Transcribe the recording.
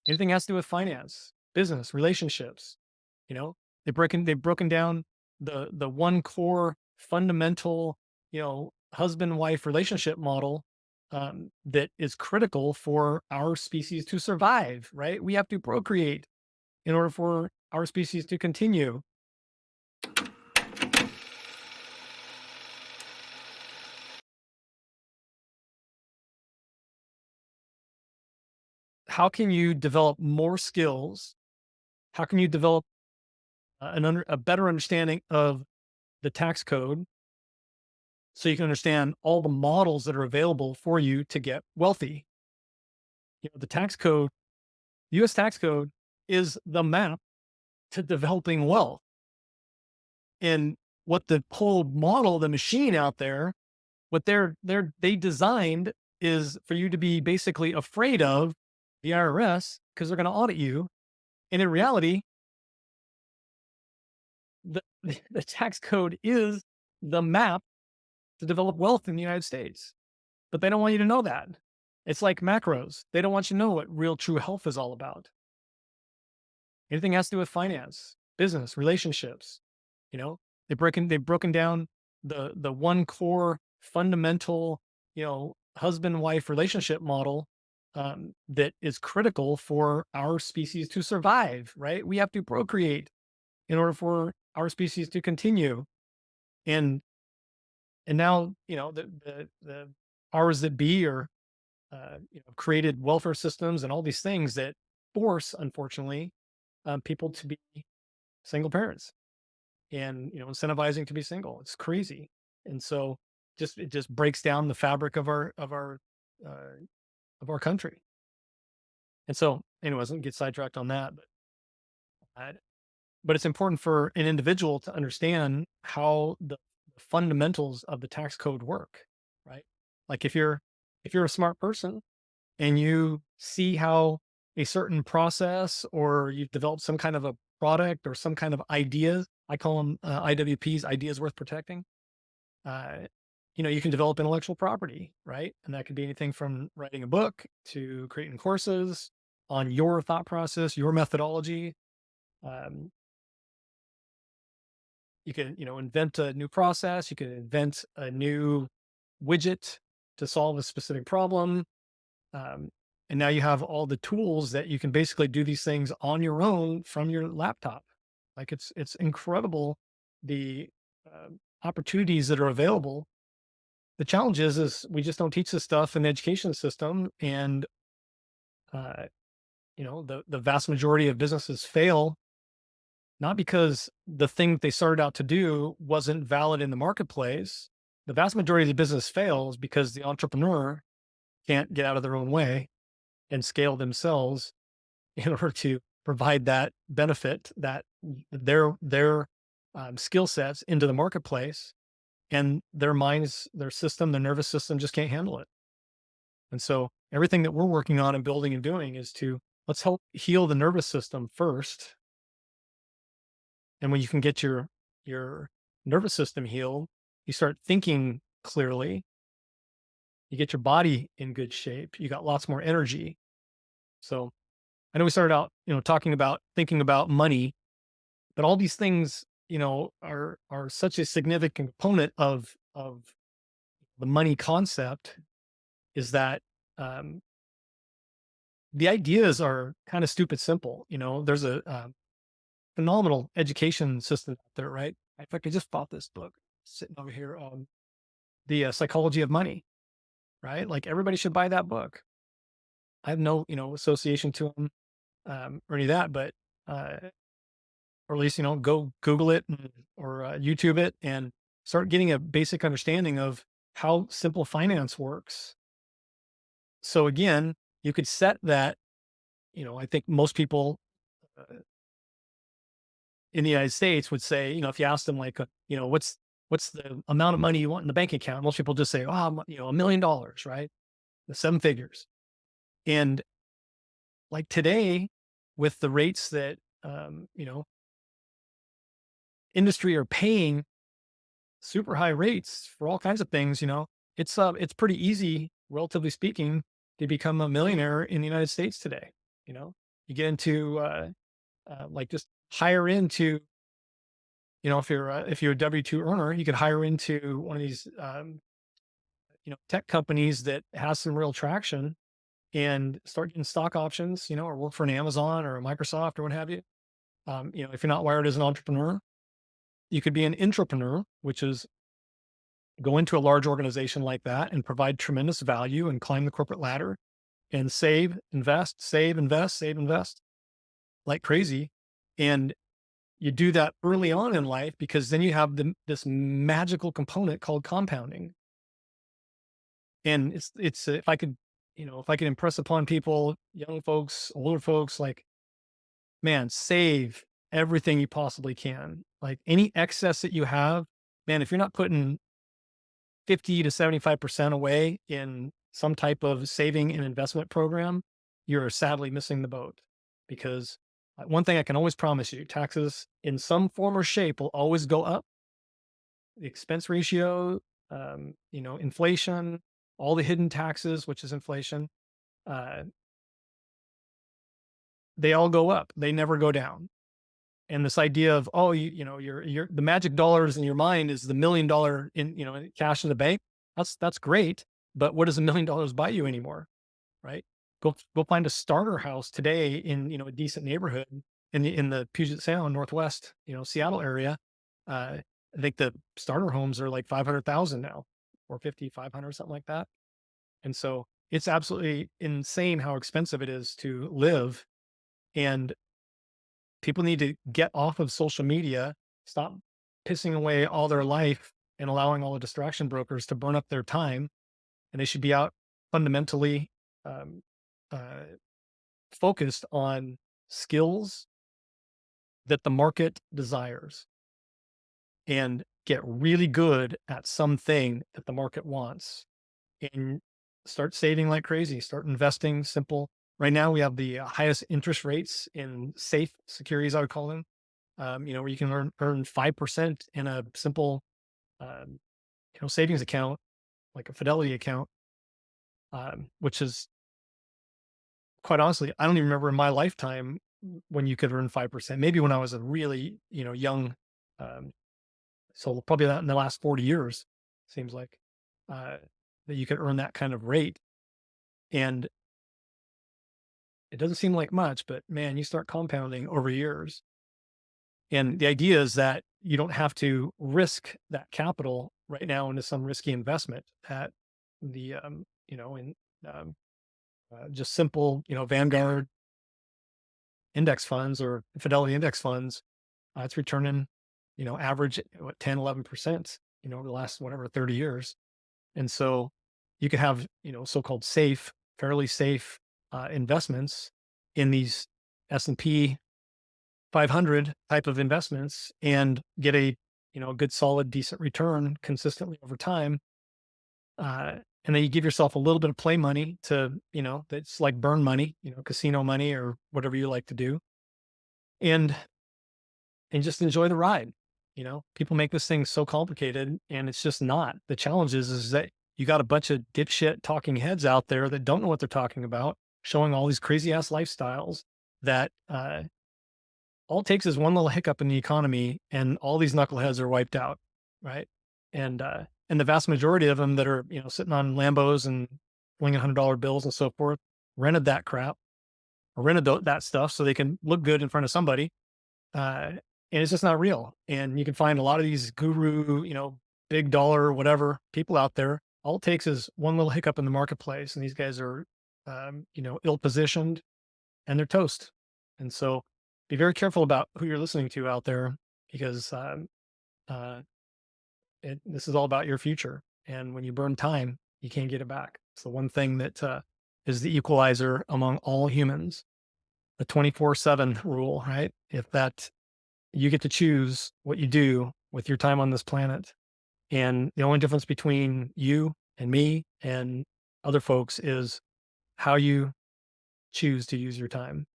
Anything has to do with finance, business, relationships, you know, they've broken down the one core fundamental, husband-wife relationship model that is critical for our species to survive, right? We have to procreate in order for our species to continue. How can you develop more skills? How can you develop a better understanding of the tax code so you can understand all the models that are available for you to get wealthy? The tax code, US tax code is the map to developing wealth. And what the whole model, the machine out there, what they designed is for you to be basically afraid of the IRS because they're going to audit you. And in reality, the the tax code is the map to develop wealth in the United States. But they don't want you to know that. It's like macros. They don't want you to know what real true health is all about. Anything has to do with finance, business, relationships, you know, they've broken down the one core fundamental, husband-wife relationship model that is critical for our species to survive, right? We have to procreate in order for our species to continue. And now, the powers that be are created welfare systems and all these things that force, unfortunately, people to be single parents and incentivizing to be single. It's crazy, and so it just breaks down the fabric uh, of our country. And so, anyways, let me get sidetracked on that, uh, but it's important for an individual to understand how the fundamentals of the tax code work, right? Like if you're a smart person and you see how a certain process or you've developed some kind of a product or some kind of idea, I call them IWPs, ideas worth protecting. Uh, you can develop intellectual property, right? And that could be anything from writing a book to creating courses on your thought process, your methodology. Um, you can, invent a new process. You can invent a new widget to solve a specific problem. Um, and now you have all the tools that you can basically do these things on your own from your laptop. Like it's incredible the opportunities that are available. The challenge is we just don't teach this stuff in the education system, and uh, the vast majority of businesses fail not because the thing that they started out to do wasn't valid in the marketplace. The vast majority of the business fails because the entrepreneur can't get out of their own way and scale themselves in order to provide that benefit that their skill sets into the marketplace, and their minds, their system, their nervous system just can't handle it. And so everything that we're working on and building and doing is to let's help heal the nervous system first. And when you can get your nervous system healed, you start thinking clearly, you get your body in good shape, you got lots more energy. So I know we started out, talking about thinking about money, but all these things, are such a significant component of the money concept. Is that um, the ideas are kind of stupid simple. There's a phenomenal education system out there, right? In fact, I just bought this book sitting over here, the Psychology of Money, right? Like everybody should buy that book. I have no, association to them or any of that, but uh, or at least go Google it or YouTube it and start getting a basic understanding of how simple finance works. So again, you could set that. I think most people in the United States would say, if you ask them like, what's the amount of money you want in the bank account? Most people just say, oh, $1 million, right? The seven figures. And like today, with the rates that industry are paying super high rates for all kinds of things, it's pretty easy, relatively speaking, to become a millionaire in the United States today. You know, You get into like just hire into, if you're a W-2 earner, you could hire into one of these tech companies that has some real traction and start getting stock options, or work for an Amazon or a Microsoft or what have you. If you're not wired as an entrepreneur, you could be an intrapreneur, which is go into a large organization like that and provide tremendous value and climb the corporate ladder and save, invest, save, invest, save, invest like crazy. And you do that early on in life because then you have this magical component called compounding. And if I could, if I could impress upon people, young folks, older folks, like, man, save everything you possibly can. Like any excess that you have, man, if you're not putting 50 to 75% away in some type of saving and investment program, you're sadly missing the boat. Because one thing I can always promise you, taxes in some form or shape will always go up. The expense ratio, inflation, all the hidden taxes, which is inflation, uh, they all go up. They never go down. And this idea of, oh, your the magic dollars in your mind is the $1 million in cash in the bank. That's great, but what does $1 million buy you anymore, right? Go find a starter house today in a decent neighborhood in the Puget Sound Northwest, Seattle area. I think the starter homes are like 500,000 now, or 500, something like that. And so it's absolutely insane how expensive it is to live. And people need to get off of social media, stop pissing away all their life and allowing all the distraction brokers to burn up their time. And they should be out fundamentally um, uh, focused on skills that the market desires and get really good at something that the market wants and start saving like crazy, start investing simple. Right now, we have the highest interest rates in safe securities, I would call them, where you can earn 5% in a simple, um, savings account, like a Fidelity account, which is quite honestly, I don't even remember in my lifetime when you could earn 5%. Maybe when I was a really, young, um, so probably not in the last 40 years, seems like, uh, that you could earn that kind of rate. And it doesn't seem like much, but man, you start compounding over years. And the idea is that you don't have to risk that capital right now into some risky investment that in um, just simple, Vanguard index funds or Fidelity index funds, it's returning, average, what, 10, 11%, over the last, whatever, 30 years. And so you could have, so-called safe, fairly safe investments in these S&P 500 type of investments and get a good, solid, decent return consistently over time. And then you give yourself a little bit of play money to, that's like burn money, casino money or whatever you like to do. And just enjoy the ride. People make this thing so complicated and it's just not. The challenge is that you got a bunch of dipshit talking heads out there that don't know what they're talking about, showing all these crazy ass lifestyles that all it takes is one little hiccup in the economy and all these knuckleheads are wiped out. Right. And the vast majority of them that are, sitting on Lambos and flinging $100 bills and so forth, rented that crap or rented that stuff so they can look good in front of somebody. And it's just not real. And you can find a lot of these guru, big dollar, whatever people out there. All it takes is one little hiccup in the marketplace, and these guys are, ill positioned, and they're toast. And so, be very careful about who you're listening to out there, because uh, this is all about your future. And when you burn time, you can't get it back. It's the one thing that is the equalizer among all humans. The 24/7 rule, right? If that you get to choose what you do with your time on this planet. And the only difference between you and me and other folks is how you choose to use your time.